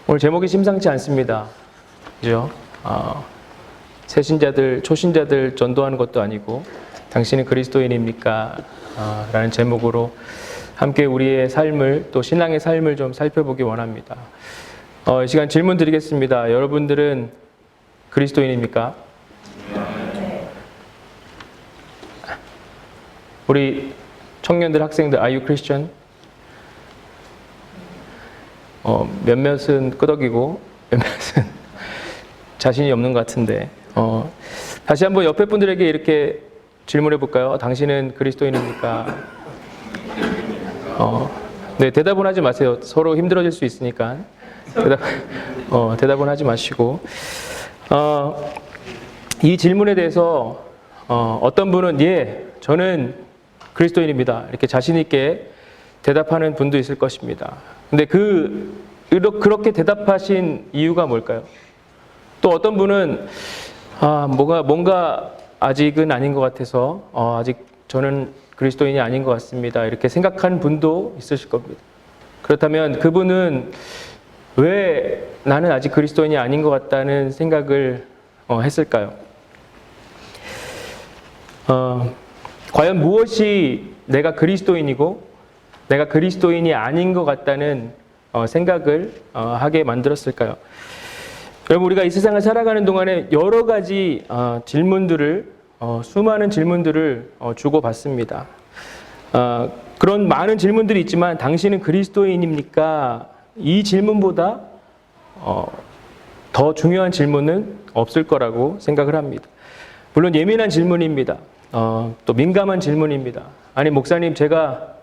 오늘 제목이 심상치 않습니다. 그죠? 새신자들, 초신자들 전도하는 것도 아니고 당신은 그리스도인입니까? 라는 제목으로 함께 우리의 삶을, 또 신앙의 삶을 좀 살펴보기 원합니다. 이 시간 질문 드리겠습니다. 여러분들은 그리스도인입니까? 우리 청년들, 학생들, Are you Christian? 몇몇은 끄덕이고 몇몇은 자신이 없는 것 같은데, 다시 한번 옆에 분들에게 이렇게 질문해 볼까요? 당신은 그리스도인입니까? 네, 대답은 하지 마세요. 서로 힘들어질 수 있으니까 대답은 하지 마시고, 이 질문에 대해서 어떤 분은 예, 저는 그리스도인입니다, 이렇게 자신 있게 대답하는 분도 있을 것입니다. 근데 그렇게 대답하신 이유가 뭘까요? 또 어떤 분은 뭔가 아직은 아닌 것 같아서 아직 저는 그리스도인이 아닌 것 같습니다, 이렇게 생각한 분도 있으실 겁니다. 그렇다면 그분은 왜 나는 아직 그리스도인이 아닌 것 같다는 생각을 했을까요? 과연 무엇이 내가 그리스도인이고 내가 그리스도인이 아닌 것 같다는 생각을 하게 만들었을까요? 여러분, 우리가 이 세상을 살아가는 동안에 여러 가지 수많은 질문들을 주고받습니다. 그런 많은 질문들이 있지만 당신은 그리스도인입니까? 이 질문보다 더 중요한 질문은 없을 거라고 생각을 합니다. 물론 예민한 질문입니다. 또 민감한 질문입니다. 아니, 목사님, 제가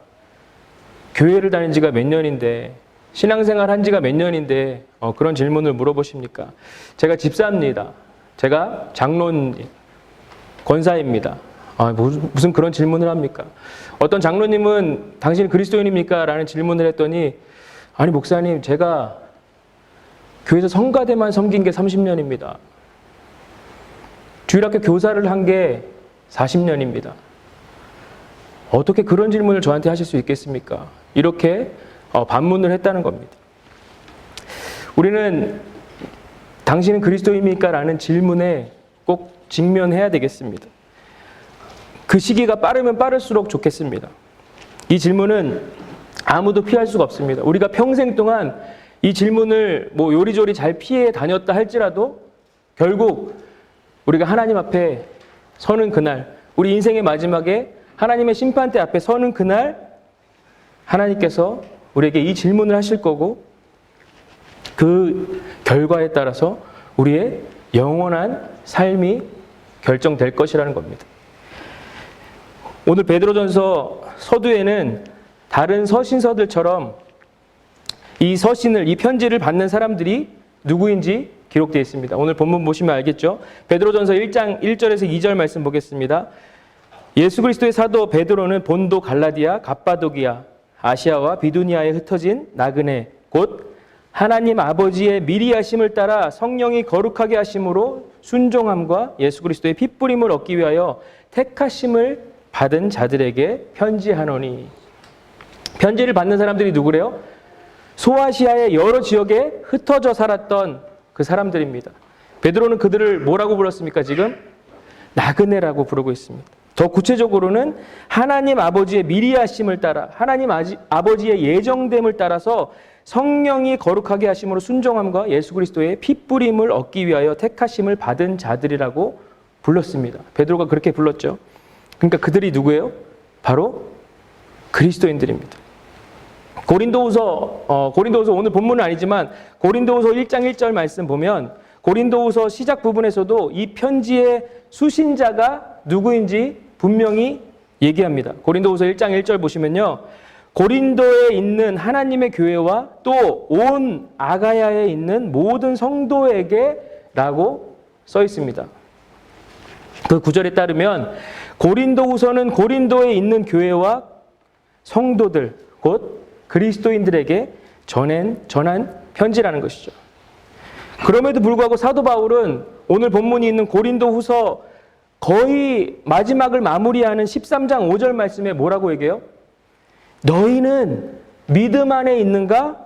교회를 다닌 지가 몇 년인데, 신앙생활 한 지가 몇 년인데 그런 질문을 물어보십니까? 제가 집사입니다. 제가 장로님, 권사입니다. 무슨 그런 질문을 합니까? 어떤 장로님은 당신 그리스도인입니까? 라는 질문을 했더니, 아니 목사님, 제가 교회에서 성가대만 섬긴 게 30년입니다. 주일학교 교사를 한 게 40년입니다. 어떻게 그런 질문을 저한테 하실 수 있겠습니까? 이렇게 반문을 했다는 겁니다. 우리는 당신은 그리스도입니까? 라는 질문에 꼭 직면해야 되겠습니다. 그 시기가 빠르면 빠를수록 좋겠습니다. 이 질문은 아무도 피할 수가 없습니다. 우리가 평생 동안 이 질문을 요리조리 잘 피해 다녔다 할지라도 결국 우리가 하나님 앞에 서는 그날, 우리 인생의 마지막에 하나님의 심판대 앞에 서는 그날, 하나님께서 우리에게 이 질문을 하실 거고, 그 결과에 따라서 우리의 영원한 삶이 결정될 것이라는 겁니다. 오늘 베드로전서 서두에는 다른 서신서들처럼 이 편지를 받는 사람들이 누구인지 기록되어 있습니다. 오늘 본문 보시면 알겠죠? 베드로전서 1장 1절에서 2절 말씀 보겠습니다. 예수 그리스도의 사도 베드로는 본도, 갈라디아, 갑바도기아, 아시아와 비두니아에 흩어진 나그네, 곧 하나님 아버지의 미리 하심을 따라 성령이 거룩하게 하심으로 순종함과 예수 그리스도의 핏부림을 얻기 위하여 택하심을 받은 자들에게 편지하노니. 편지를 받는 사람들이 누구래요? 소아시아의 여러 지역에 흩어져 살았던 그 사람들입니다. 베드로는 그들을 뭐라고 불렀습니까? 지금 나그네라고 부르고 있습니다. 더 구체적으로는 하나님 아버지의 미리 하심을 따라, 하나님 아버지의 예정됨을 따라서 성령이 거룩하게 하심으로 순종함과 예수 그리스도의 핏부림을 얻기 위하여 택하심을 받은 자들이라고 불렀습니다. 베드로가 그렇게 불렀죠. 그러니까 그들이 누구예요? 바로 그리스도인들입니다. 고린도후서 오늘 본문은 아니지만 고린도후서 1장 1절 말씀 보면 고린도후서 시작 부분에서도 이 편지의 수신자가 누구인지 분명히 얘기합니다. 고린도후서 1장 1절 보시면요, 고린도에 있는 하나님의 교회와 또 온 아가야에 있는 모든 성도에게 라고 써 있습니다. 그 구절에 따르면 고린도후서는 고린도에 있는 교회와 성도들, 곧 그리스도인들에게 전한 편지라는 것이죠. 그럼에도 불구하고 사도 바울은 오늘 본문이 있는 고린도후서 거의 마지막을 마무리하는 13장 5절 말씀에 뭐라고 얘기해요? 너희는 믿음 안에 있는가?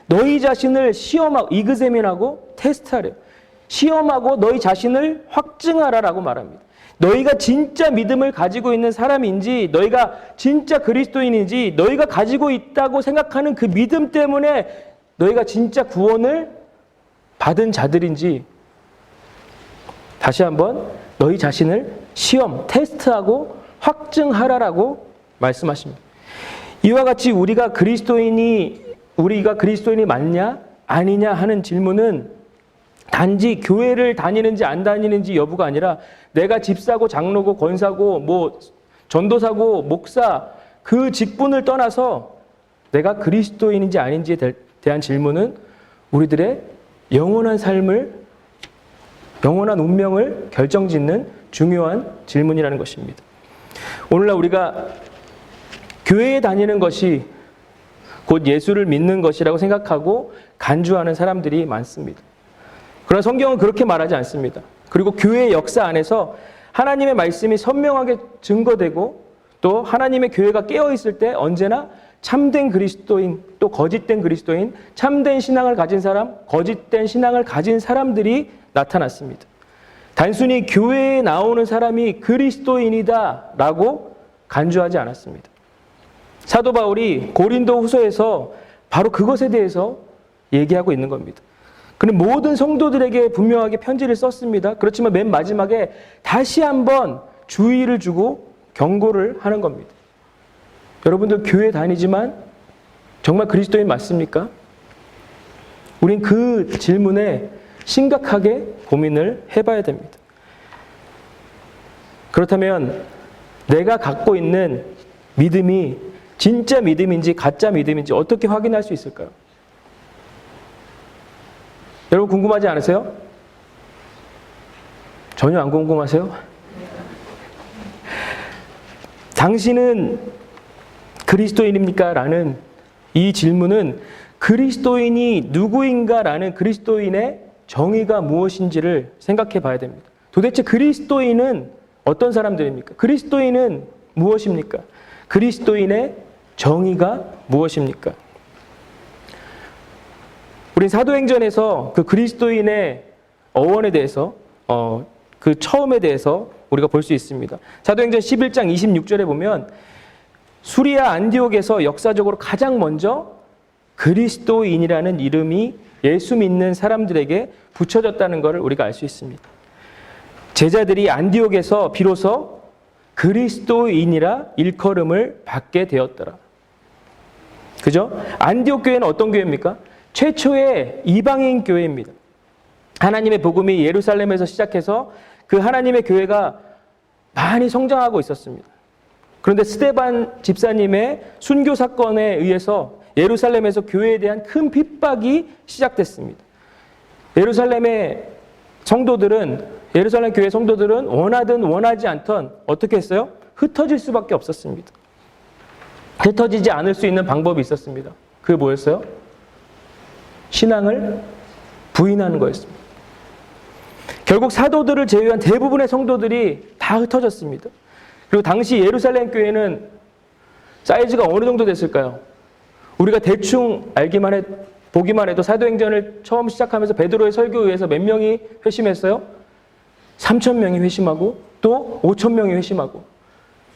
너희 자신을 시험하고, 이그제민하고 테스트하래요. 시험하고 너희 자신을 확증하라라고 말합니다. 너희가 진짜 믿음을 가지고 있는 사람인지, 너희가 진짜 그리스도인인지, 너희가 가지고 있다고 생각하는 그 믿음 때문에 너희가 진짜 구원을 받은 자들인지, 다시 한번 너희 자신을 시험, 테스트하고 확증하라라고 말씀하십니다. 이와 같이 우리가 그리스도인이 맞냐 아니냐 하는 질문은 단지 교회를 다니는지 안 다니는지 여부가 아니라 내가 집사고 장로고 권사고 뭐 전도사고 목사 그 직분을 떠나서 내가 그리스도인인지 아닌지에 대한 질문은 우리들의 영원한 삶을, 영원한 운명을 결정짓는 중요한 질문이라는 것입니다. 오늘날 우리가 교회에 다니는 것이 곧 예수를 믿는 것이라고 생각하고 간주하는 사람들이 많습니다. 그러나 성경은 그렇게 말하지 않습니다. 그리고 교회의 역사 안에서 하나님의 말씀이 선명하게 증거되고 또 하나님의 교회가 깨어있을 때 언제나 참된 그리스도인, 또 거짓된 그리스도인, 참된 신앙을 가진 사람, 거짓된 신앙을 가진 사람들이 나타났습니다. 단순히 교회에 나오는 사람이 그리스도인이다 라고 간주하지 않았습니다. 사도 바울이 고린도 후서에서 바로 그것에 대해서 얘기하고 있는 겁니다. 그는 모든 성도들에게 분명하게 편지를 썼습니다. 그렇지만 맨 마지막에 다시 한번 주의를 주고 경고를 하는 겁니다. 여러분들 교회 다니지만 정말 그리스도인 맞습니까? 우린 그 질문에 심각하게 고민을 해봐야 됩니다. 그렇다면 내가 갖고 있는 믿음이 진짜 믿음인지 가짜 믿음인지 어떻게 확인할 수 있을까요? 여러분 궁금하지 않으세요? 전혀 안 궁금하세요? 당신은 그리스도인입니까? 라는 이 질문은 그리스도인이 누구인가? 라는 그리스도인의 정의가 무엇인지를 생각해 봐야 됩니다. 도대체 그리스도인은 어떤 사람들입니까? 그리스도인은 무엇입니까? 그리스도인의 정의가 무엇입니까? 우리 사도행전에서 그 그리스도인의 어원에 대해서 그 처음에 대해서 우리가 볼 수 있습니다. 사도행전 11장 26절에 보면 수리아 안디옥에서 역사적으로 가장 먼저 그리스도인이라는 이름이 예수 믿는 사람들에게 붙여졌다는 것을 우리가 알 수 있습니다. 제자들이 안디옥에서 비로소 그리스도인이라 일컬음을 받게 되었더라. 그죠? 안디옥 교회는 어떤 교회입니까? 최초의 이방인 교회입니다. 하나님의 복음이 예루살렘에서 시작해서 그 하나님의 교회가 많이 성장하고 있었습니다. 그런데 스데반 집사님의 순교 사건에 의해서 예루살렘에서 교회에 대한 큰 핍박이 시작됐습니다. 예루살렘 교회 성도들은 원하든 원하지 않던 어떻게 했어요? 흩어질 수밖에 없었습니다. 흩어지지 않을 수 있는 방법이 있었습니다. 그게 뭐였어요? 신앙을 부인하는 거였습니다. 결국 사도들을 제외한 대부분의 성도들이 다 흩어졌습니다. 그리고 당시 예루살렘 교회는 사이즈가 어느 정도 됐을까요? 우리가 대충 보기만 해도 사도행전을 처음 시작하면서 베드로의 설교에 의해서 몇 명이 회심했어요? 3,000명이 회심하고 또 5,000명이 회심하고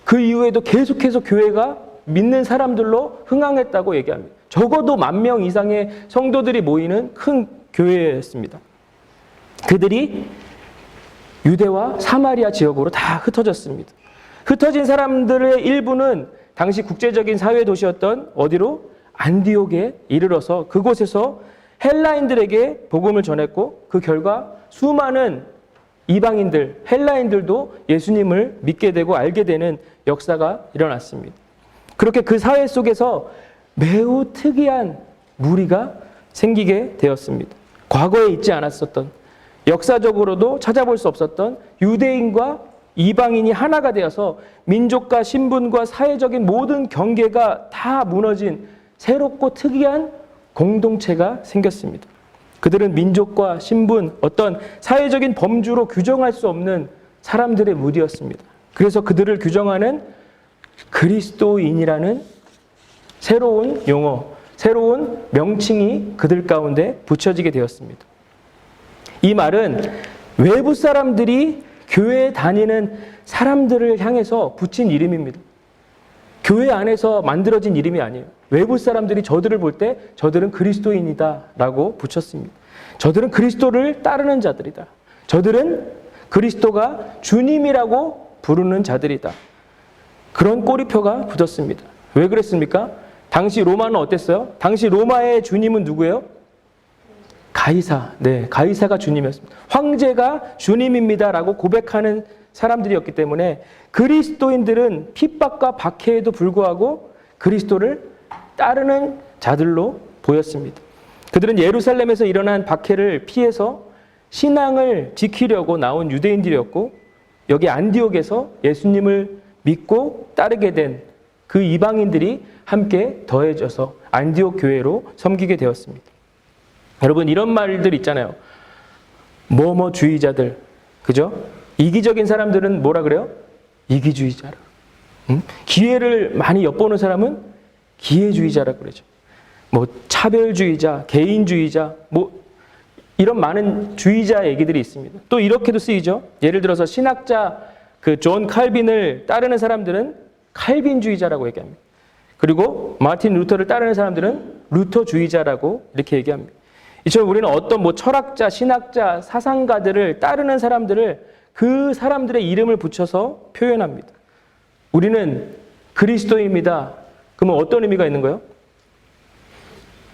그 이후에도 계속해서 교회가 믿는 사람들로 흥황했다고 얘기합니다. 적어도 10,000명 이상의 성도들이 모이는 큰 교회였습니다. 그들이 유대와 사마리아 지역으로 다 흩어졌습니다. 흩어진 사람들의 일부는 당시 국제적인 사회 도시였던 어디로? 안디옥에 이르러서 그곳에서 헬라인들에게 복음을 전했고 그 결과 수많은 이방인들, 헬라인들도 예수님을 믿게 되고 알게 되는 역사가 일어났습니다. 그렇게 그 사회 속에서 매우 특이한 무리가 생기게 되었습니다. 과거에 있지 않았었던, 역사적으로도 찾아볼 수 없었던 유대인과 이방인이 하나가 되어서 민족과 신분과 사회적인 모든 경계가 다 무너진 새롭고 특이한 공동체가 생겼습니다. 그들은 민족과 신분, 어떤 사회적인 범주로 규정할 수 없는 사람들의 무리였습니다. 그래서 그들을 규정하는 그리스도인이라는 새로운 용어, 새로운 명칭이 그들 가운데 붙여지게 되었습니다. 이 말은 외부 사람들이 교회에 다니는 사람들을 향해서 붙인 이름입니다. 교회 안에서 만들어진 이름이 아니에요. 외부 사람들이 저들을 볼 때 저들은 그리스도인이다 라고 붙였습니다. 저들은 그리스도를 따르는 자들이다. 저들은 그리스도가 주님이라고 부르는 자들이다. 그런 꼬리표가 붙었습니다. 왜 그랬습니까? 당시 로마는 어땠어요? 당시 로마의 주님은 누구예요? 가이사. 네, 가이사가 주님이었습니다. 황제가 주님입니다 라고 고백하는 사람들이었기 때문에 그리스도인들은 핍박과 박해에도 불구하고 그리스도를 따르는 자들로 보였습니다. 그들은 예루살렘에서 일어난 박해를 피해서 신앙을 지키려고 나온 유대인들이었고 여기 안디옥에서 예수님을 믿고 따르게 된 그 이방인들이 함께 더해져서 안디옥 교회로 섬기게 되었습니다. 여러분 이런 말들 있잖아요. 뭐뭐주의자들, 그죠? 이기적인 사람들은 뭐라 그래요? 이기주의자라. 기회를 많이 엿보는 사람은 기회주의자라 그러죠. 뭐 차별주의자, 개인주의자, 뭐 이런 많은 주의자 얘기들이 있습니다. 또 이렇게도 쓰이죠. 예를 들어서 신학자 그 존 칼빈을 따르는 사람들은 칼빈주의자라고 얘기합니다. 그리고 마틴 루터를 따르는 사람들은 루터주의자라고 이렇게 얘기합니다. 이처럼 우리는 어떤 뭐 철학자, 신학자, 사상가들을 따르는 사람들을 그 사람들의 이름을 붙여서 표현합니다. 우리는 그리스도입니다. 그러면 어떤 의미가 있는 거예요?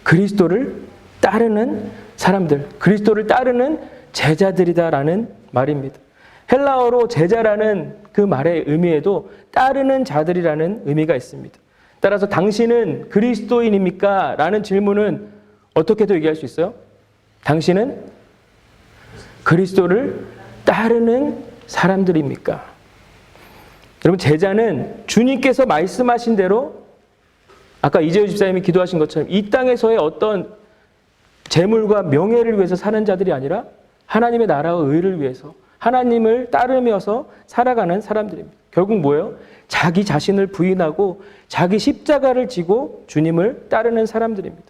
그리스도를 따르는 사람들, 그리스도를 따르는 제자들이다라는 말입니다. 헬라어로 제자라는 그 말의 의미에도 따르는 자들이라는 의미가 있습니다. 따라서 당신은 그리스도인입니까? 라는 질문은 어떻게도 얘기할 수 있어요? 당신은 그리스도를 따르는 사람들입니까? 여러분 제자는 주님께서 말씀하신 대로 아까 이재우 집사님이 기도하신 것처럼 이 땅에서의 어떤 재물과 명예를 위해서 사는 자들이 아니라 하나님의 나라와 의를 위해서 하나님을 따르면서 살아가는 사람들입니다. 결국 뭐예요? 자기 자신을 부인하고 자기 십자가를 지고 주님을 따르는 사람들입니다.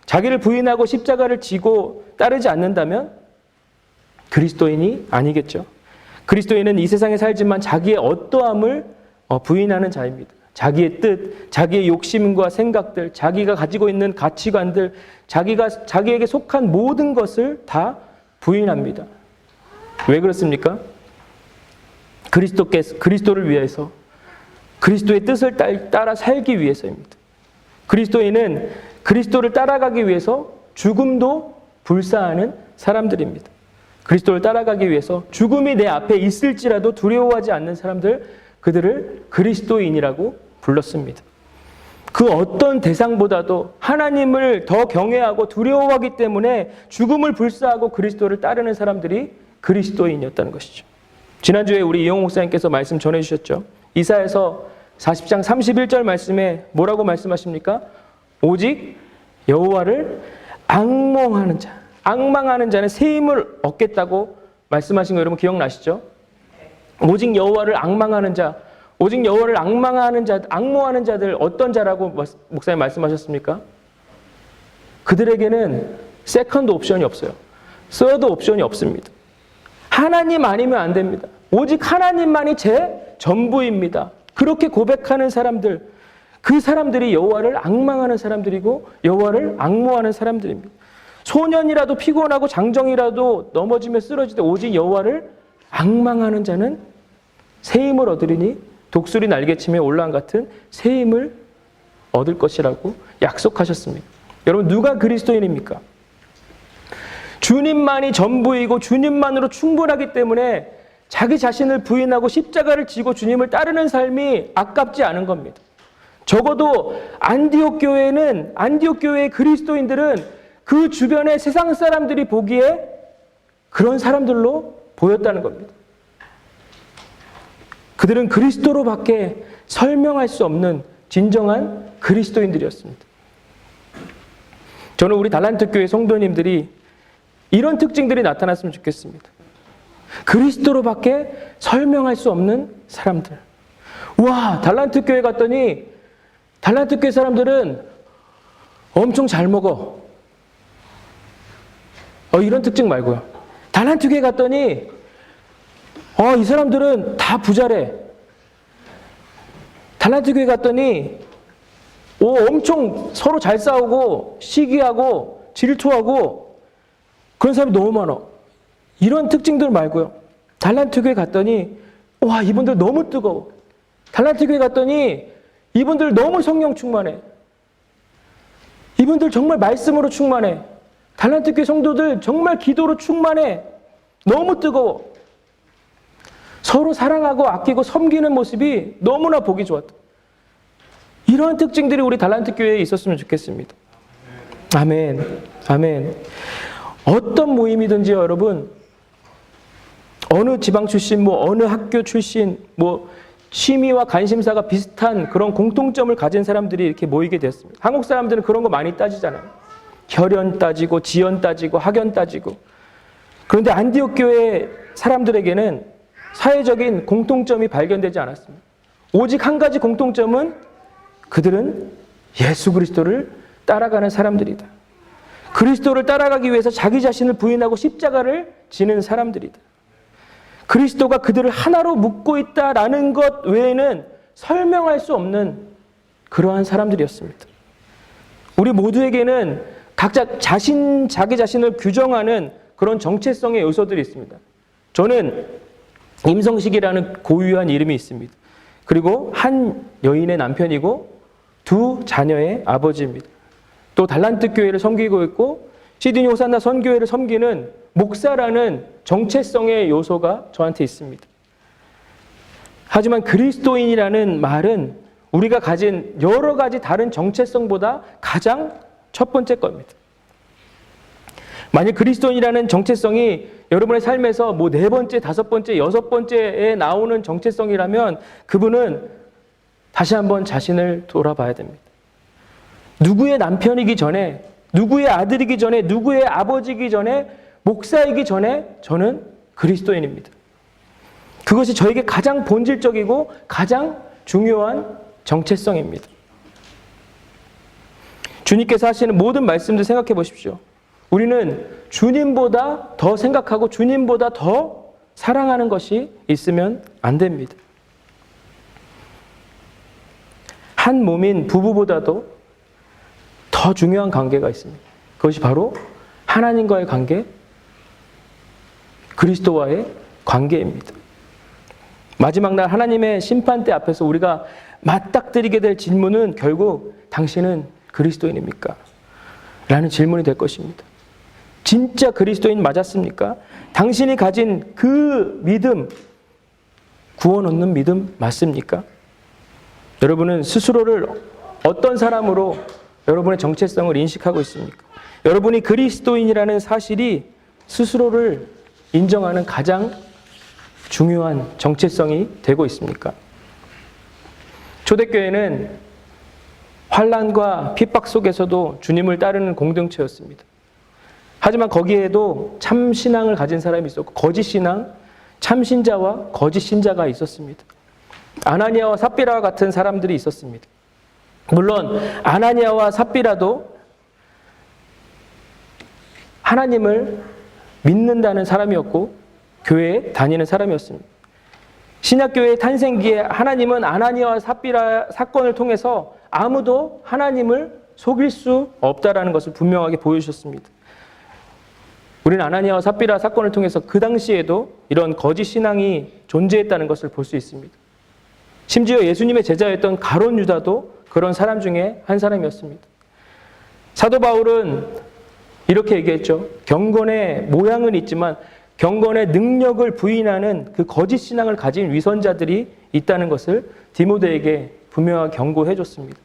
자기를 부인하고 십자가를 지고 따르지 않는다면 그리스도인이 아니겠죠. 그리스도인은 이 세상에 살지만 자기의 어떠함을 부인하는 자입니다. 자기의 뜻, 자기의 욕심과 생각들, 자기가 가지고 있는 가치관들, 자기에게 속한 모든 것을 다 부인합니다. 왜 그렇습니까? 그리스도를 위해서, 그리스도의 뜻을 따라 살기 위해서입니다. 그리스도인은 그리스도를 따라가기 위해서 죽음도 불사하는 사람들입니다. 그리스도를 따라가기 위해서 죽음이 내 앞에 있을지라도 두려워하지 않는 사람들, 그들을 그리스도인이라고 불렀습니다. 그 어떤 대상보다도 하나님을 더 경외하고 두려워하기 때문에 죽음을 불사하고 그리스도를 따르는 사람들이 그리스도인이었다는 것이죠. 지난주에 우리 이영호 목사님께서 말씀 전해주셨죠. 이사야서 40장 31절 말씀에 뭐라고 말씀하십니까? 오직 여호와를 앙망하는 자, 앙망하는 자는 새 힘을 얻겠다고 말씀하신 거 여러분 기억나시죠? 오직 여호와를 앙망하는 자, 오직 여호와를 앙망하는 자, 앙모하는 자들 어떤 자라고 목사님 말씀하셨습니까? 그들에게는 세컨드 옵션이 없어요. 서드 옵션이 없습니다. 하나님 아니면 안 됩니다. 오직 하나님만이 제 전부입니다. 그렇게 고백하는 사람들, 그 사람들이 여호와를 앙망하는 사람들이고 여호와를 앙모하는 사람들입니다. 소년이라도 피곤하고 장정이라도 넘어지며 쓰러지되 오직 여호와를 앙망하는 자는 새 힘을 얻으리니 독수리 날개치며 올라간 같은 새 힘을 얻을 것이라고 약속하셨습니다. 여러분 누가 그리스도인입니까? 주님만이 전부이고 주님만으로 충분하기 때문에 자기 자신을 부인하고 십자가를 지고 주님을 따르는 삶이 아깝지 않은 겁니다. 적어도 안디옥 교회의 그리스도인들은 그 주변의 세상 사람들이 보기에 그런 사람들로 보였다는 겁니다. 그들은 그리스도로밖에 설명할 수 없는 진정한 그리스도인들이었습니다. 저는 우리 달란트 교회 성도님들이 이런 특징들이 나타났으면 좋겠습니다. 그리스도로밖에 설명할 수 없는 사람들. 와, 달란트 교회 갔더니 달란트 교회 사람들은 엄청 잘 먹어. 이런 특징 말고요. 달란트 교회 갔더니 이 사람들은 다 부자래. 달란트 교회 갔더니 엄청 서로 잘 싸우고 시기하고 질투하고 그런 사람이 너무 많아. 이런 특징들 말고요. 달란트 교회 갔더니 와, 이분들 너무 뜨거워. 달란트 교회 갔더니 이분들 너무 성령 충만해. 이분들 정말 말씀으로 충만해. 달란트 교회 성도들 정말 기도로 충만해. 너무 뜨거워. 서로 사랑하고 아끼고 섬기는 모습이 너무나 보기 좋았다. 이런 특징들이 우리 달란트 교회에 있었으면 좋겠습니다. 아멘. 아멘. 어떤 모임이든지요, 여러분. 어느 지방 출신, 어느 학교 출신, 취미와 관심사가 비슷한 그런 공통점을 가진 사람들이 이렇게 모이게 되었습니다. 한국 사람들은 그런 거 많이 따지잖아요. 혈연 따지고, 지연 따지고, 학연 따지고. 그런데 안디옥 교회 사람들에게는 사회적인 공통점이 발견되지 않았습니다. 오직 한 가지 공통점은 그들은 예수 그리스도를 따라가는 사람들이다. 그리스도를 따라가기 위해서 자기 자신을 부인하고 십자가를 지는 사람들이다. 그리스도가 그들을 하나로 묶고 있다라는 것 외에는 설명할 수 없는 그러한 사람들이었습니다. 우리 모두에게는 각자 자기 자신을 규정하는 그런 정체성의 요소들이 있습니다. 저는 임성식이라는 고유한 이름이 있습니다. 그리고 한 여인의 남편이고 2 자녀의 아버지입니다. 또 달란트 교회를 섬기고 있고 시드니 호산나 선교회를 섬기는 목사라는 정체성의 요소가 저한테 있습니다. 하지만 그리스도인이라는 말은 우리가 가진 여러 가지 다른 정체성보다 가장 첫 번째 겁니다. 만약 그리스도인이라는 정체성이 여러분의 삶에서 4번째, 5번째, 6번째에 나오는 정체성이라면 그분은 다시 한번 자신을 돌아봐야 됩니다. 누구의 남편이기 전에, 누구의 아들이기 전에, 누구의 아버지이기 전에, 목사이기 전에 저는 그리스도인입니다. 그것이 저에게 가장 본질적이고 가장 중요한 정체성입니다. 주님께서 하시는 모든 말씀들 생각해 보십시오. 우리는 주님보다 더 생각하고 주님보다 더 사랑하는 것이 있으면 안 됩니다. 한 몸인 부부보다도 더 중요한 관계가 있습니다. 그것이 바로 하나님과의 관계, 그리스도와의 관계입니다. 마지막 날 하나님의 심판대 앞에서 우리가 맞닥뜨리게 될 질문은 결국 당신은 그리스도인입니까? 라는 질문이 될 것입니다. 진짜 그리스도인 맞았습니까? 당신이 가진 그 믿음, 구원 얻는 믿음 맞습니까? 여러분은 스스로를 어떤 사람으로 여러분의 정체성을 인식하고 있습니까? 여러분이 그리스도인이라는 사실이 스스로를 인정하는 가장 중요한 정체성이 되고 있습니까? 초대교회는 환난과 핍박 속에서도 주님을 따르는 공동체였습니다. 하지만 거기에도 참 신앙을 가진 사람이 있었고 거짓 신앙, 참 신자와 거짓 신자가 있었습니다. 아나니아와 삽비라와 같은 사람들이 있었습니다. 물론 아나니아와 삽비라도 하나님을 믿는다는 사람이었고 교회에 다니는 사람이었습니다. 신약교회의 탄생기에 하나님은 아나니아와 삽비라 사건을 통해서 아무도 하나님을 속일 수 없다라는 것을 분명하게 보여주셨습니다. 우리는 아나니아와 삽비라 사건을 통해서 그 당시에도 이런 거짓 신앙이 존재했다는 것을 볼 수 있습니다. 심지어 예수님의 제자였던 가룟 유다도 그런 사람 중에 한 사람이었습니다. 사도 바울은 이렇게 얘기했죠. 경건의 모양은 있지만 경건의 능력을 부인하는 그 거짓 신앙을 가진 위선자들이 있다는 것을 디모데에게 분명하게 경고해 줬습니다.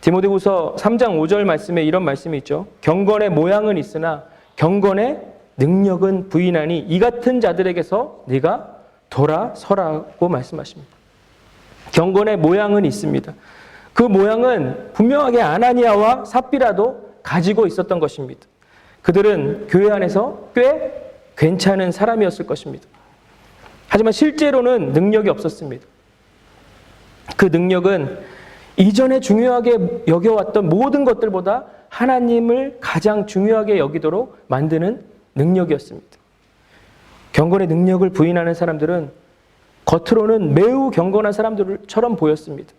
디모데후서 3장 5절 말씀에 이런 말씀이 있죠. 경건의 모양은 있으나 경건의 능력은 부인하니 이 같은 자들에게서 네가 돌아서라고 말씀하십니다. 경건의 모양은 있습니다. 그 모양은 분명하게 아나니아와 삽비라도 가지고 있었던 것입니다. 그들은 교회 안에서 꽤 괜찮은 사람이었을 것입니다. 하지만 실제로는 능력이 없었습니다. 그 능력은 이전에 중요하게 여겨왔던 모든 것들보다 하나님을 가장 중요하게 여기도록 만드는 능력이었습니다. 경건의 능력을 부인하는 사람들은 겉으로는 매우 경건한 사람들처럼 보였습니다.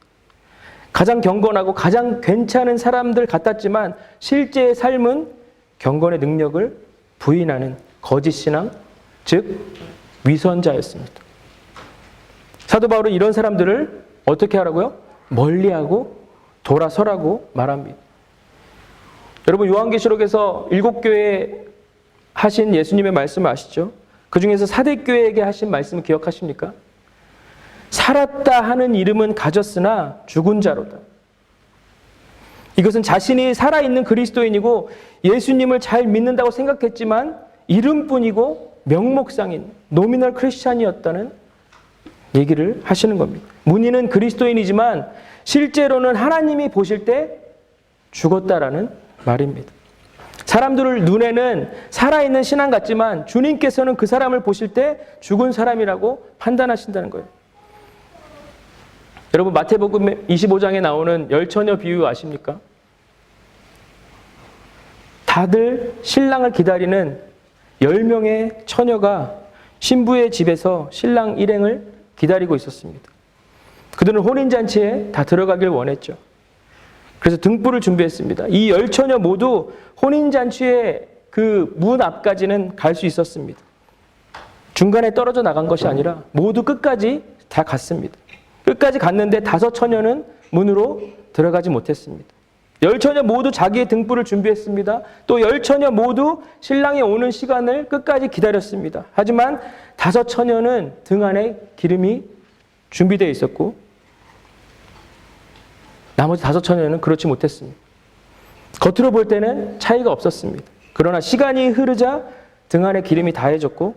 가장 경건하고 가장 괜찮은 사람들 같았지만 실제의 삶은 경건의 능력을 부인하는 거짓 신앙, 즉 위선자였습니다. 사도 바울은 이런 사람들을 어떻게 하라고요? 멀리하고 돌아서라고 말합니다. 여러분 요한계시록에서 7교회에 하신 예수님의 말씀을 아시죠? 그 중에서 사대교회에게 하신 말씀을 기억하십니까? 살았다 하는 이름은 가졌으나 죽은 자로다. 이것은 자신이 살아있는 그리스도인이고 예수님을 잘 믿는다고 생각했지만 이름뿐이고 명목상인 노미널 크리스찬이었다는 얘기를 하시는 겁니다. 문의는 그리스도인이지만 실제로는 하나님이 보실 때 죽었다라는 말입니다. 사람들 눈에는 살아있는 신앙 같지만 주님께서는 그 사람을 보실 때 죽은 사람이라고 판단하신다는 거예요. 여러분 마태복음 25장에 나오는 열처녀 비유 아십니까? 다들 신랑을 기다리는 10명의 처녀가 신부의 집에서 신랑 일행을 기다리고 있었습니다. 그들은 혼인잔치에 다 들어가길 원했죠. 그래서 등불을 준비했습니다. 이 10처녀 모두 혼인잔치의 그 문 앞까지는 갈 수 있었습니다. 중간에 떨어져 나간 것이 아니라 모두 끝까지 다 갔습니다. 끝까지 갔는데 5처녀는 문으로 들어가지 못했습니다. 10처녀 모두 자기의 등불을 준비했습니다. 또 10처녀 모두 신랑이 오는 시간을 끝까지 기다렸습니다. 하지만 5처녀는 등 안에 기름이 준비되어 있었고 나머지 5처녀는 그렇지 못했습니다. 겉으로 볼 때는 차이가 없었습니다. 그러나 시간이 흐르자 등 안에 기름이 다해졌고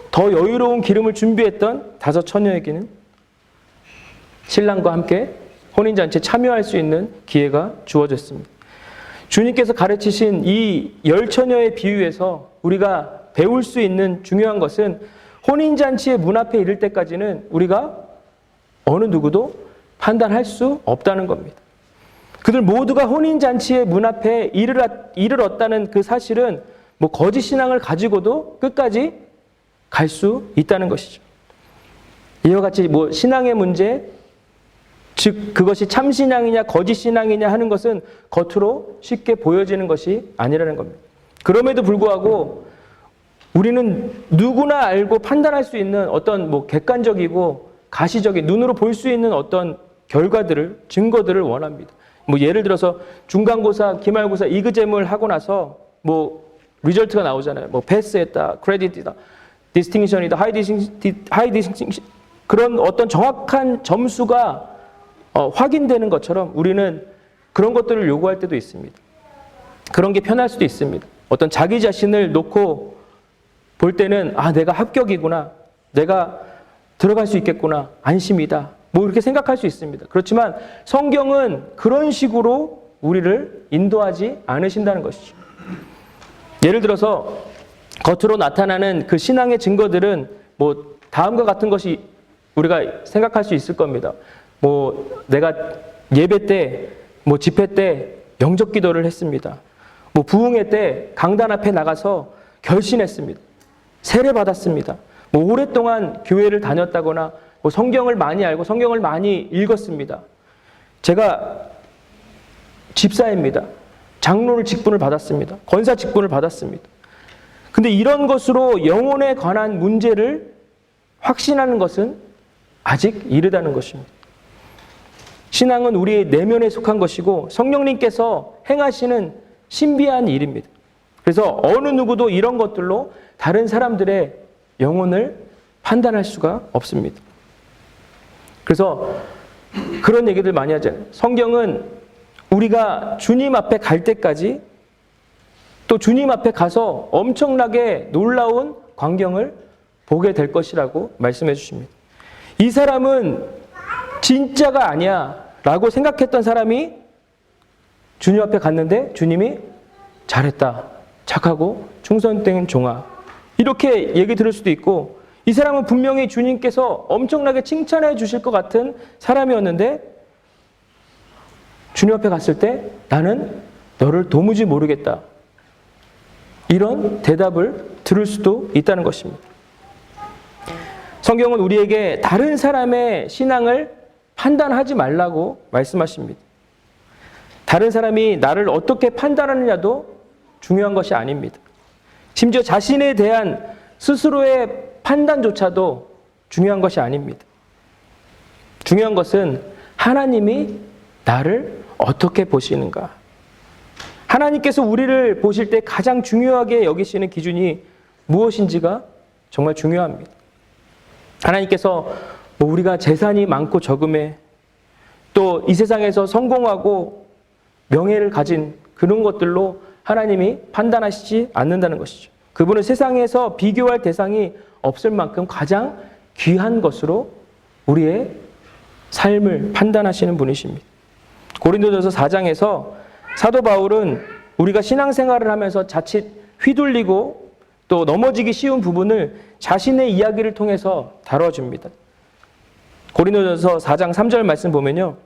더 여유로운 기름을 준비했던 5처녀에게는 신랑과 함께 혼인잔치에 참여할 수 있는 기회가 주어졌습니다. 주님께서 가르치신 이 10처녀의 비유에서 우리가 배울 수 있는 중요한 것은 혼인잔치의 문 앞에 이를 때까지는 우리가 어느 누구도 판단할 수 없다는 겁니다. 그들 모두가 혼인잔치의 문 앞에 이르렀다는 그 사실은 거짓 신앙을 가지고도 끝까지 갈 수 있다는 것이죠. 이와 같이 신앙의 문제, 즉 그것이 참신앙이냐 거짓신앙이냐 하는 것은 겉으로 쉽게 보여지는 것이 아니라는 겁니다. 그럼에도 불구하고 우리는 누구나 알고 판단할 수 있는 어떤 객관적이고 가시적인 눈으로 볼 수 있는 어떤 결과들을, 증거들을 원합니다. 예를 들어서 중간고사, 기말고사, 이그잼을 하고 나서 리절트가 나오잖아요. 패스했다, 크레딧이다, 디스팅션이다, 하이 디스팅션 그런 어떤 정확한 점수가 확인되는 것처럼 우리는 그런 것들을 요구할 때도 있습니다. 그런 게 편할 수도 있습니다. 어떤 자기 자신을 놓고 볼 때는 내가 합격이구나, 내가 들어갈 수 있겠구나, 안심이다, 이렇게 생각할 수 있습니다. 그렇지만 성경은 그런 식으로 우리를 인도하지 않으신다는 것이죠. 예를 들어서 겉으로 나타나는 그 신앙의 증거들은 다음과 같은 것이 우리가 생각할 수 있을 겁니다. 내가 예배 때, 집회 때 영접 기도를 했습니다. 부흥회 때 강단 앞에 나가서 결신했습니다. 세례 받았습니다. 오랫동안 교회를 다녔다거나 성경을 많이 알고 성경을 많이 읽었습니다. 제가 집사입니다. 장로를 직분을 받았습니다. 권사 직분을 받았습니다. 근데 이런 것으로 영혼에 관한 문제를 확신하는 것은 아직 이르다는 것입니다. 신앙은 우리의 내면에 속한 것이고 성령님께서 행하시는 신비한 일입니다. 그래서 어느 누구도 이런 것들로 다른 사람들의 영혼을 판단할 수가 없습니다. 그래서 그런 얘기들 많이 하잖아요. 성경은 우리가 주님 앞에 갈 때까지 또 주님 앞에 가서 엄청나게 놀라운 광경을 보게 될 것이라고 말씀해 주십니다. 이 사람은 진짜가 아니야 라고 생각했던 사람이 주님 앞에 갔는데 주님이 잘했다, 착하고 충성된 종아, 이렇게 얘기 들을 수도 있고, 이 사람은 분명히 주님께서 엄청나게 칭찬해 주실 것 같은 사람이었는데 주님 앞에 갔을 때 나는 너를 도무지 모르겠다. 이런 대답을 들을 수도 있다는 것입니다. 성경은 우리에게 다른 사람의 신앙을 판단하지 말라고 말씀하십니다. 다른 사람이 나를 어떻게 판단하느냐도 중요한 것이 아닙니다. 심지어 자신에 대한 스스로의 판단조차도 중요한 것이 아닙니다. 중요한 것은 하나님이 나를 어떻게 보시는가. 하나님께서 우리를 보실 때 가장 중요하게 여기시는 기준이 무엇인지가 정말 중요합니다. 하나님께서 우리가 재산이 많고 적음에 또 이 세상에서 성공하고 명예를 가진 그런 것들로 하나님이 판단하시지 않는다는 것이죠. 그분은 세상에서 비교할 대상이 없을 만큼 가장 귀한 것으로 우리의 삶을 판단하시는 분이십니다. 고린도전서 4장에서 사도 바울은 우리가 신앙생활을 하면서 자칫 휘둘리고 또 넘어지기 쉬운 부분을 자신의 이야기를 통해서 다뤄줍니다. 고린도전서 4장 3절 말씀 보면요.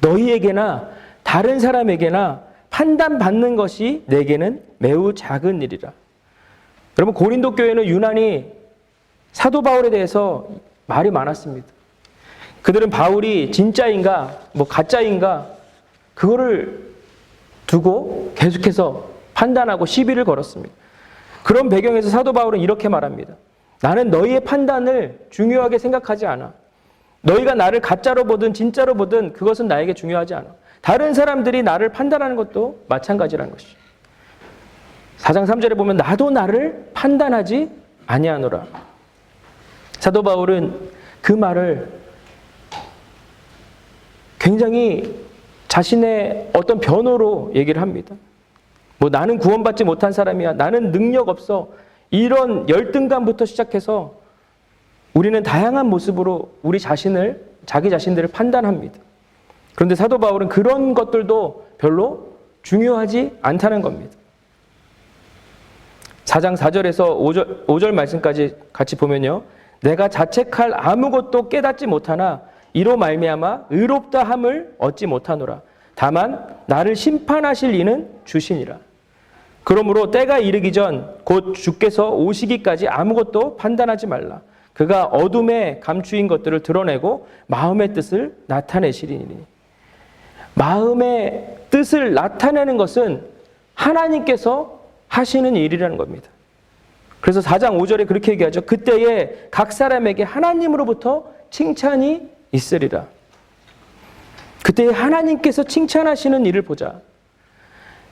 너희에게나 다른 사람에게나 판단받는 것이 내게는 매우 작은 일이라. 여러분, 고린도 교회는 유난히 사도 바울에 대해서 말이 많았습니다. 그들은 바울이 진짜인가 가짜인가 그거를 두고 계속해서 판단하고 시비를 걸었습니다. 그런 배경에서 사도 바울은 이렇게 말합니다. 나는 너희의 판단을 중요하게 생각하지 않아. 너희가 나를 가짜로 보든 진짜로 보든 그것은 나에게 중요하지 않아. 다른 사람들이 나를 판단하는 것도 마찬가지라는 것이죠. 4장 3절에 보면 나도 나를 판단하지 아니하노라. 사도 바울은 그 말을 굉장히 자신의 어떤 변호로 얘기를 합니다. 나는 구원받지 못한 사람이야. 나는 능력 없어. 이런 열등감부터 시작해서 우리는 다양한 모습으로 자기 자신들을 판단합니다. 그런데 사도 바울은 그런 것들도 별로 중요하지 않다는 겁니다. 4장 4절에서 5절 말씀까지 같이 보면요. 내가 자책할 아무것도 깨닫지 못하나 이로 말미암아 의롭다 함을 얻지 못하노라. 다만 나를 심판하실 이는 주시니라. 그러므로 때가 이르기 전 곧 주께서 오시기까지 아무것도 판단하지 말라. 그가 어둠에 감추인 것들을 드러내고 마음의 뜻을 나타내시리니. 마음의 뜻을 나타내는 것은 하나님께서 하시는 일이라는 겁니다. 그래서 4장 5절에 그렇게 얘기하죠. 그때에 각 사람에게 하나님으로부터 칭찬이 있으리라. 그때에 하나님께서 칭찬하시는 일을 보자.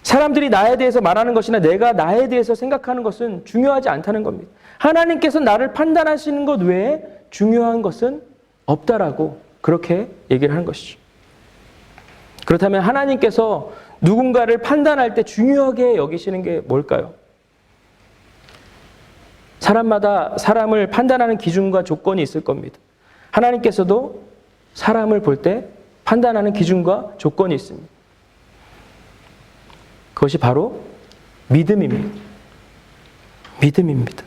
사람들이 나에 대해서 말하는 것이나 내가 나에 대해서 생각하는 것은 중요하지 않다는 겁니다. 하나님께서 나를 판단하시는 것 외에 중요한 것은 없다라고 그렇게 얘기를 하는 것이죠. 그렇다면 하나님께서 누군가를 판단할 때 중요하게 여기시는 게 뭘까요? 사람마다 사람을 판단하는 기준과 조건이 있을 겁니다. 하나님께서도 사람을 볼 때 판단하는 기준과 조건이 있습니다. 그것이 바로 믿음입니다. 믿음입니다.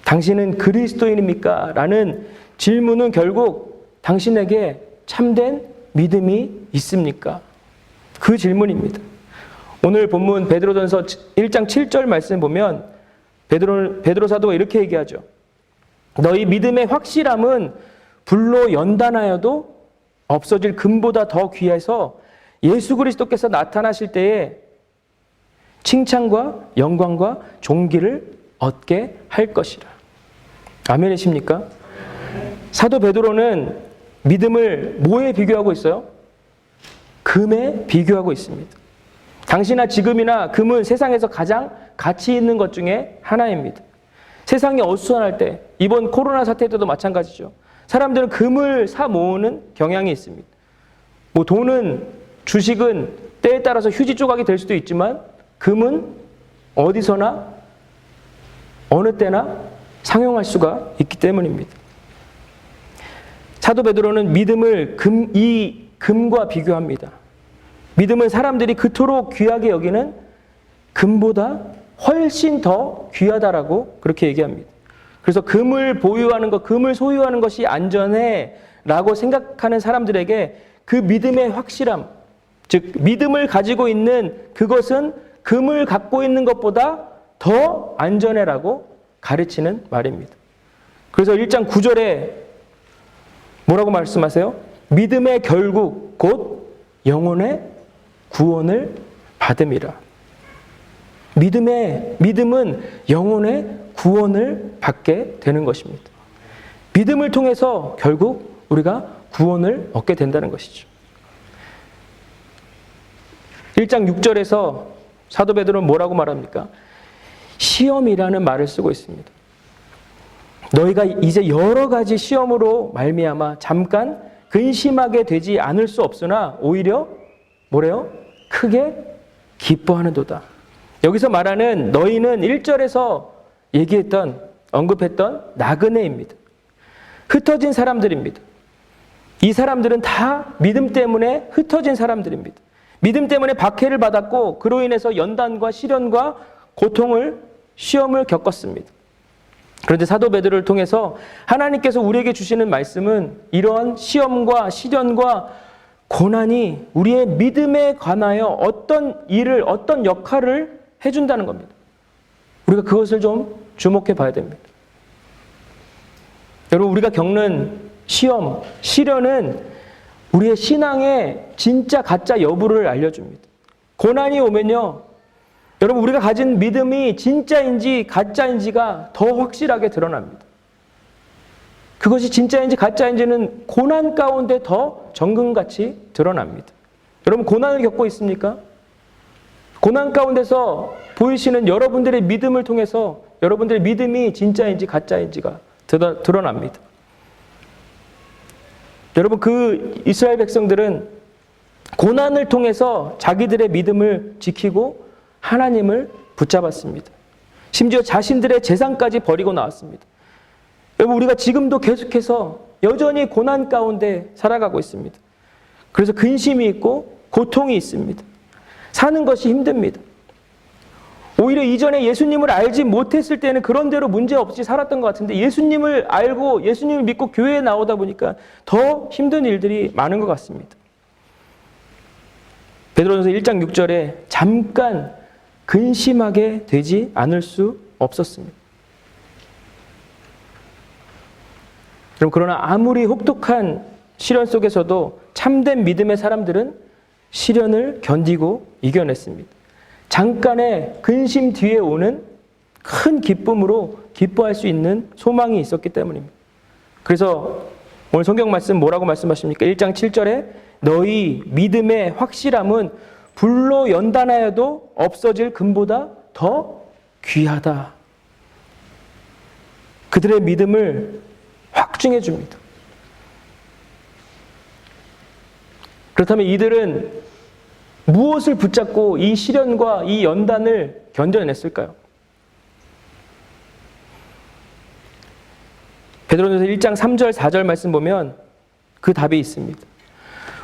당신은 그리스도인입니까? 라는 질문은 결국 당신에게 참된 믿음이 있습니까? 그 질문입니다. 오늘 본문 베드로전서 1장 7절 말씀 보면 베드로 사도가 이렇게 얘기하죠. 너희 믿음의 확실함은 불로 연단하여도 없어질 금보다 더 귀해서 예수 그리스도께서 나타나실 때에 칭찬과 영광과 존귀를 얻게 할 것이라. 아멘이십니까? 사도 베드로는 믿음을 뭐에 비교하고 있어요? 금에 비교하고 있습니다. 당시나 지금이나 금은 세상에서 가장 가치 있는 것 중에 하나입니다. 세상이 어수선할 때, 이번 코로나 사태 때도 마찬가지죠. 사람들은 금을 사 모으는 경향이 있습니다. 돈은, 주식은 때에 따라서 휴지 조각이 될 수도 있지만 금은 어디서나 어느 때나 상용할 수가 있기 때문입니다. 사도 베드로는 믿음을 이 금과 비교합니다. 믿음은 사람들이 그토록 귀하게 여기는 금보다 훨씬 더 귀하다라고 그렇게 얘기합니다. 그래서 금을 보유하는 것, 금을 소유하는 것이 안전해 라고 생각하는 사람들에게 그 믿음의 확실함, 즉 믿음을 가지고 있는 그것은 금을 갖고 있는 것보다 더 안전해라고 가르치는 말입니다. 그래서 1장 9절에 뭐라고 말씀하세요? 믿음의 결국 곧 영혼의 구원을 받음이라. 믿음은 영혼의 구원을 받게 되는 것입니다. 믿음을 통해서 결국 우리가 구원을 얻게 된다는 것이죠. 1장 6절에서 사도 베드로는 뭐라고 말합니까? 시험이라는 말을 쓰고 있습니다. 너희가 이제 여러 가지 시험으로 말미암아 잠깐 근심하게 되지 않을 수 없으나 오히려 뭐래요? 크게 기뻐하는도다. 여기서 말하는 너희는 1절에서 언급했던 나그네입니다. 흩어진 사람들입니다. 이 사람들은 다 믿음 때문에 흩어진 사람들입니다. 믿음 때문에 박해를 받았고 그로 인해서 연단과 시련과 고통을 시험을 겪었습니다. 그런데 사도 베드로를 통해서 하나님께서 우리에게 주시는 말씀은 이러한 시험과 시련과 고난이 우리의 믿음에 관하여 어떤 일을, 어떤 역할을 해준다는 겁니다. 우리가 그것을 좀 주목해 봐야 됩니다. 여러분, 우리가 겪는 시험, 시련은 우리의 신앙의 진짜 가짜 여부를 알려줍니다. 고난이 오면요, 여러분, 우리가 가진 믿음이 진짜인지 가짜인지가 더 확실하게 드러납니다. 그것이 진짜인지 가짜인지는 고난 가운데 더 정금같이 드러납니다. 여러분, 고난을 겪고 있습니까? 고난 가운데서 보이시는 여러분들의 믿음을 통해서 여러분들의 믿음이 진짜인지 가짜인지가 드러납니다. 여러분, 그 이스라엘 백성들은 고난을 통해서 자기들의 믿음을 지키고 하나님을 붙잡았습니다. 심지어 자신들의 재산까지 버리고 나왔습니다. 여러분, 우리가 지금도 계속해서 여전히 고난 가운데 살아가고 있습니다. 그래서 근심이 있고 고통이 있습니다. 사는 것이 힘듭니다. 오히려 이전에 예수님을 알지 못했을 때는 그런 대로 문제없이 살았던 것 같은데 예수님을 알고 예수님을 믿고 교회에 나오다 보니까 더 힘든 일들이 많은 것 같습니다. 베드로전서 1장 6절에 잠깐 근심하게 되지 않을 수 없었습니다. 그러나 아무리 혹독한 시련 속에서도 참된 믿음의 사람들은 시련을 견디고 이겨냈습니다. 잠깐의 근심 뒤에 오는 큰 기쁨으로 기뻐할 수 있는 소망이 있었기 때문입니다. 그래서 오늘 성경 말씀 뭐라고 말씀하십니까? 1장 7절에 너희 믿음의 확실함은 불로 연단하여도 없어질 금보다 더 귀하다. 그들의 믿음을 확증해 줍니다. 그렇다면 이들은 무엇을 붙잡고 이 시련과 이 연단을 견뎌냈을까요? 베드로전서 1장 3절 4절 말씀 보면 그 답이 있습니다.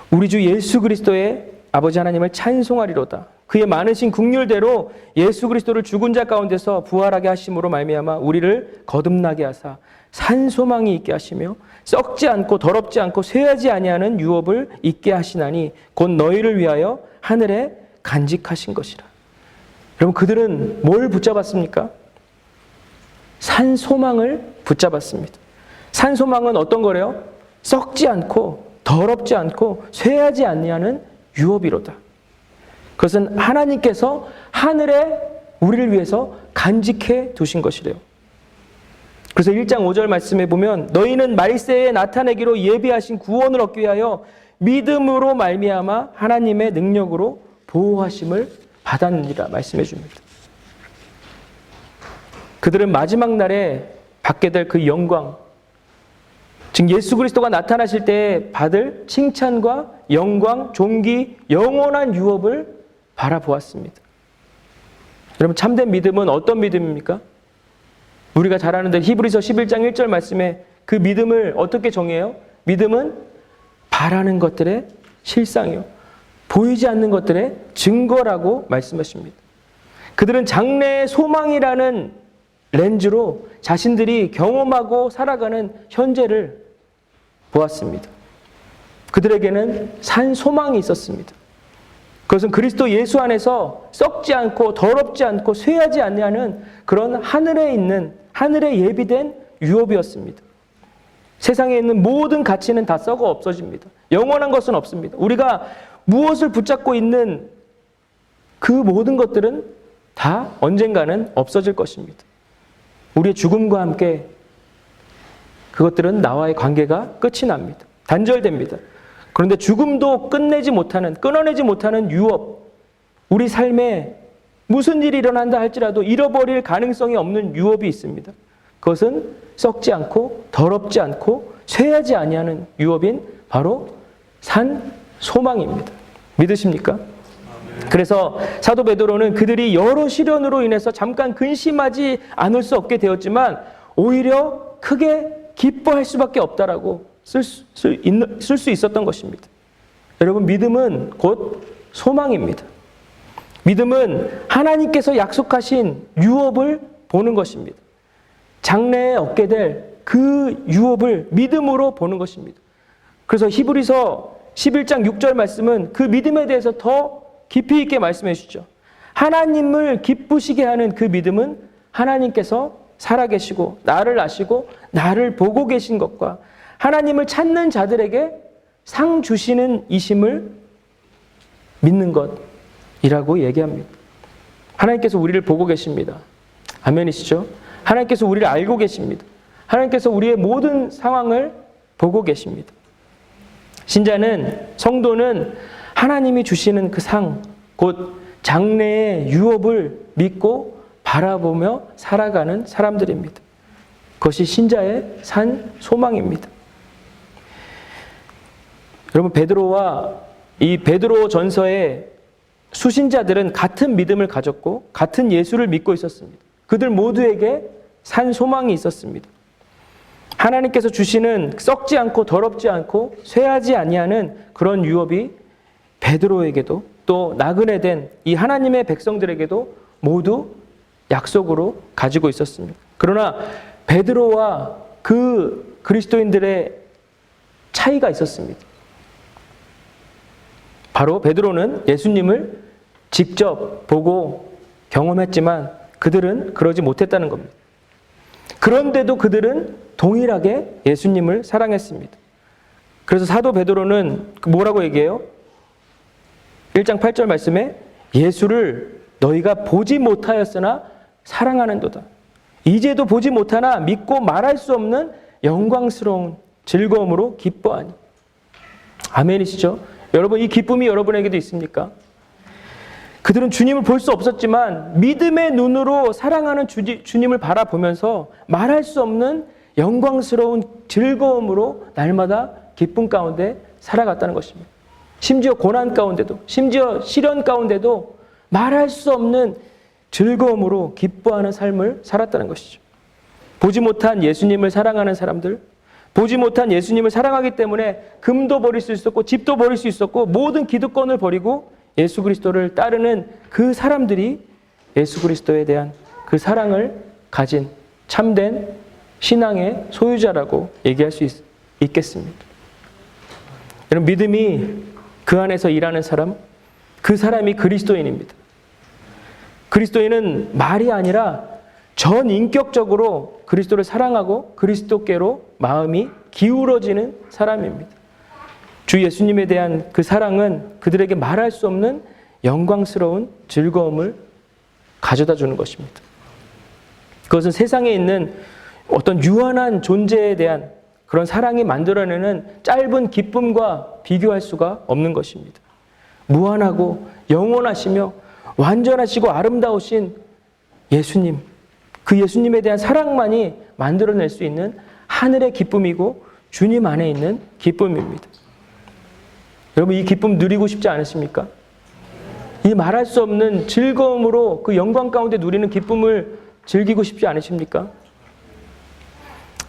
우리 주 예수 그리스도의 아버지 하나님을 찬송하리로다. 그의 많으신 긍휼대로 예수 그리스도를 죽은 자 가운데서 부활하게 하심으로 말미암아 우리를 거듭나게 하사 산 소망이 있게 하시며 썩지 않고 더럽지 않고 쇠하지 아니하는 유업을 있게 하시나니 곧 너희를 위하여 하늘에 간직하신 것이라. 여러분, 그들은 뭘 붙잡았습니까? 산 소망을 붙잡았습니다. 산 소망은 어떤 거래요? 썩지 않고 더럽지 않고 쇠하지 아니하는 유업이로다. 그것은 하나님께서 하늘에 우리를 위해서 간직해 두신 것이래요. 그래서 1장 5절 말씀에 보면 너희는 말세에 나타내기로 예비하신 구원을 얻기 위하여 믿음으로 말미암아 하나님의 능력으로 보호하심을 받았느니라 말씀해 줍니다. 그들은 마지막 날에 받게 될 그 영광, 즉 예수 그리스도가 나타나실 때 받을 칭찬과 영광, 존귀, 영원한 유업을 바라보았습니다. 여러분, 참된 믿음은 어떤 믿음입니까? 우리가 잘 아는 대로 히브리서 11장 1절 말씀에 그 믿음을 어떻게 정해요? 믿음은 바라는 것들의 실상이요, 보이지 않는 것들의 증거라고 말씀하십니다. 그들은 장래의 소망이라는 렌즈로 자신들이 경험하고 살아가는 현재를 보았습니다. 그들에게는 산 소망이 있었습니다. 그것은 그리스도 예수 안에서 썩지 않고 더럽지 않고 쇠하지 않냐는 그런 하늘에 예비된 유업이었습니다. 세상에 있는 모든 가치는 다 썩어 없어집니다. 영원한 것은 없습니다. 우리가 무엇을 붙잡고 있는 그 모든 것들은 다 언젠가는 없어질 것입니다. 우리의 죽음과 함께 그것들은 나와의 관계가 끝이 납니다. 단절됩니다. 그런데 죽음도 끊어내지 못하는 유업, 우리 삶에 무슨 일이 일어난다 할지라도 잃어버릴 가능성이 없는 유업이 있습니다. 그것은 썩지 않고 더럽지 않고 쇠하지 아니하는 유업인 바로 산 소망입니다. 믿으십니까? 그래서 사도 베드로는 그들이 여러 시련으로 인해서 잠깐 근심하지 않을 수 없게 되었지만 오히려 크게 기뻐할 수밖에 없다라고 쓸 수 있었던 것입니다. 여러분, 믿음은 곧 소망입니다. 믿음은 하나님께서 약속하신 유업을 보는 것입니다. 장래에 얻게 될 그 유업을 믿음으로 보는 것입니다. 그래서 히브리서 11장 6절 말씀은 그 믿음에 대해서 더 깊이 있게 말씀해 주시죠. 하나님을 기쁘시게 하는 그 믿음은 하나님께서 살아계시고 나를 아시고 나를 보고 계신 것과 하나님을 찾는 자들에게 상 주시는 이심을 믿는 것이라고 얘기합니다. 하나님께서 우리를 보고 계십니다. 아멘이시죠? 하나님께서 우리를 알고 계십니다. 하나님께서 우리의 모든 상황을 보고 계십니다. 신자는, 성도는 하나님이 주시는 그 상, 곧 장래의 유업을 믿고 바라보며 살아가는 사람들입니다. 그것이 신자의 산 소망입니다. 여러분, 베드로와 이 베드로 전서의 수신자들은 같은 믿음을 가졌고 같은 예수를 믿고 있었습니다. 그들 모두에게 산 소망이 있었습니다. 하나님께서 주시는 썩지 않고 더럽지 않고 쇠하지 아니하는 그런 유업이 베드로에게도 또 나그네 된 이 하나님의 백성들에게도 모두 약속으로 가지고 있었습니다. 그러나 베드로와 그 그리스도인들의 차이가 있었습니다. 바로 베드로는 예수님을 직접 보고 경험했지만 그들은 그러지 못했다는 겁니다. 그런데도 그들은 동일하게 예수님을 사랑했습니다. 그래서 사도 베드로는 뭐라고 얘기해요? 1장 8절 말씀에 예수를 너희가 보지 못하였으나 사랑하는도다. 이제도 보지 못하나 믿고 말할 수 없는 영광스러운 즐거움으로 기뻐하니. 아멘이시죠? 여러분, 이 기쁨이 여러분에게도 있습니까? 그들은 주님을 볼 수 없었지만 믿음의 눈으로 사랑하는 주님을 바라보면서 말할 수 없는 영광스러운 즐거움으로 날마다 기쁨 가운데 살아갔다는 것입니다. 심지어 고난 가운데도, 심지어 시련 가운데도 말할 수 없는 즐거움으로 기뻐하는 삶을 살았다는 것이죠. 보지 못한 예수님을 사랑하는 사람들, 보지 못한 예수님을 사랑하기 때문에 금도 버릴 수 있었고 집도 버릴 수 있었고 모든 기득권을 버리고 예수 그리스도를 따르는 그 사람들이 예수 그리스도에 대한 그 사랑을 가진 참된 신앙의 소유자라고 얘기할 수 있겠습니다. 여러분, 믿음이 그 안에서 일하는 사람, 그 사람이 그리스도인입니다. 그리스도인은 말이 아니라 전인격적으로 그리스도를 사랑하고 그리스도께로 마음이 기울어지는 사람입니다. 주 예수님에 대한 그 사랑은 그들에게 말할 수 없는 영광스러운 즐거움을 가져다 주는 것입니다. 그것은 세상에 있는 어떤 유한한 존재에 대한 그런 사랑이 만들어내는 짧은 기쁨과 비교할 수가 없는 것입니다. 무한하고 영원하시며 완전하시고 아름다우신 예수님, 그 예수님에 대한 사랑만이 만들어낼 수 있는 하늘의 기쁨이고 주님 안에 있는 기쁨입니다. 여러분, 이 기쁨 누리고 싶지 않으십니까? 이 말할 수 없는 즐거움으로 그 영광 가운데 누리는 기쁨을 즐기고 싶지 않으십니까?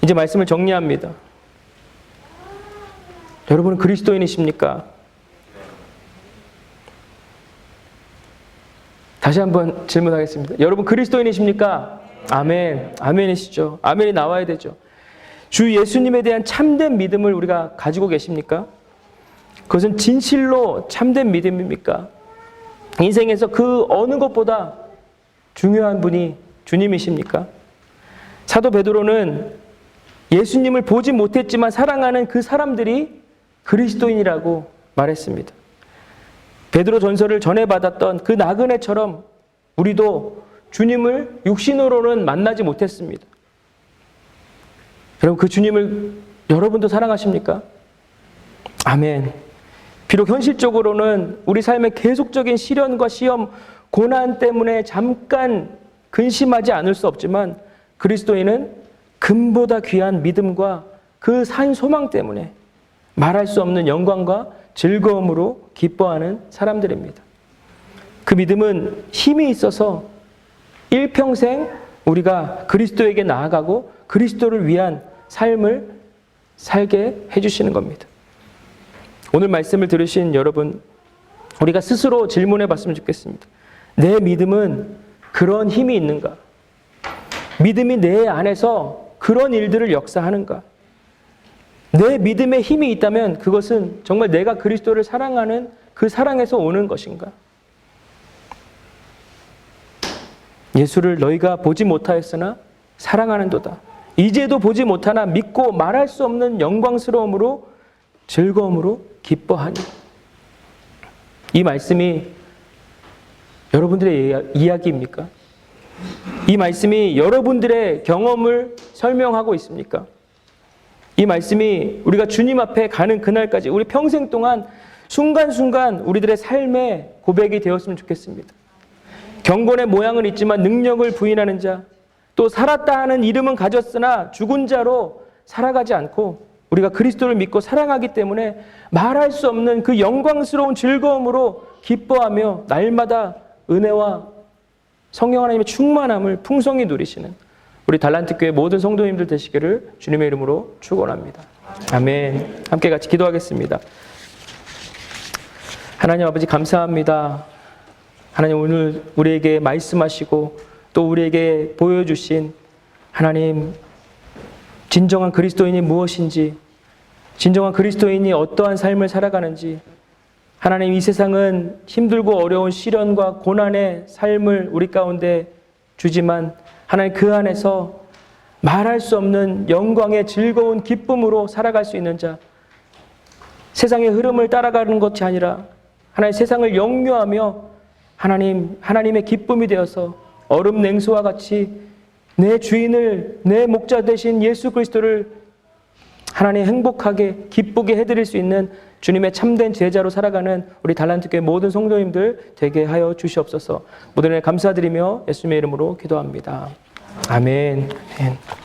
이제 말씀을 정리합니다. 여러분은 그리스도인이십니까? 다시 한번 질문하겠습니다. 여러분 그리스도인이십니까? 아멘. 아멘이시죠. 아멘이 나와야 되죠. 주 예수님에 대한 참된 믿음을 우리가 가지고 계십니까? 그것은 진실로 참된 믿음입니까? 인생에서 그 어느 것보다 중요한 분이 주님이십니까? 사도 베드로는 예수님을 보지 못했지만 사랑하는 그 사람들이 그리스도인이라고 말했습니다. 베드로 전서를 전해받았던 그 나그네처럼 우리도 주님을 육신으로는 만나지 못했습니다. 여러분, 그 주님을 여러분도 사랑하십니까? 아멘. 비록 현실적으로는 우리 삶의 계속적인 시련과 시험, 고난 때문에 잠깐 근심하지 않을 수 없지만 그리스도인은 금보다 귀한 믿음과 그 산 소망 때문에 말할 수 없는 영광과 즐거움으로 기뻐하는 사람들입니다. 그 믿음은 힘이 있어서 일평생 우리가 그리스도에게 나아가고 그리스도를 위한 삶을 살게 해주시는 겁니다. 오늘 말씀을 들으신 여러분, 우리가 스스로 질문해 봤으면 좋겠습니다. 내 믿음은 그런 힘이 있는가? 믿음이 내 안에서 그런 일들을 역사하는가? 내 믿음에 힘이 있다면 그것은 정말 내가 그리스도를 사랑하는 그 사랑에서 오는 것인가? 예수를 너희가 보지 못하였으나 사랑하는도다. 이제도 보지 못하나 믿고 말할 수 없는 영광스러움으로 즐거움으로 기뻐하니. 이 말씀이 여러분들의 이야기입니까? 이 말씀이 여러분들의 경험을 설명하고 있습니까? 이 말씀이 우리가 주님 앞에 가는 그날까지 우리 평생 동안 순간순간 우리들의 삶의 고백이 되었으면 좋겠습니다. 경건의 모양은 있지만 능력을 부인하는 자, 또 살았다 하는 이름은 가졌으나 죽은 자로 살아가지 않고 우리가 그리스도를 믿고 사랑하기 때문에 말할 수 없는 그 영광스러운 즐거움으로 기뻐하며 날마다 은혜와 성령 하나님의 충만함을 풍성히 누리시는 우리 달란트 교회 모든 성도님들 되시기를 주님의 이름으로 축원합니다. 아멘. 함께 같이 기도하겠습니다. 하나님 아버지 감사합니다. 하나님 오늘 우리에게 말씀하시고 또 우리에게 보여주신 하나님 진정한 그리스도인이 무엇인지, 진정한 그리스도인이 어떠한 삶을 살아가는지, 하나님 이 세상은 힘들고 어려운 시련과 고난의 삶을 우리 가운데 주지만 하나님 그 안에서 말할 수 없는 영광의 즐거운 기쁨으로 살아갈 수 있는 자, 세상의 흐름을 따라가는 것이 아니라 하나님 세상을 역류하며 하나님의 기쁨이 되어서 얼음 냉수와 같이 내 주인을, 내 목자 되신 예수 그리스도를 하나님 행복하게 기쁘게 해드릴 수 있는 주님의 참된 제자로 살아가는 우리 달란트 교회 모든 성도님들 되게 하여 주시옵소서. 모든 일 감사드리며 예수님의 이름으로 기도합니다. 아멘.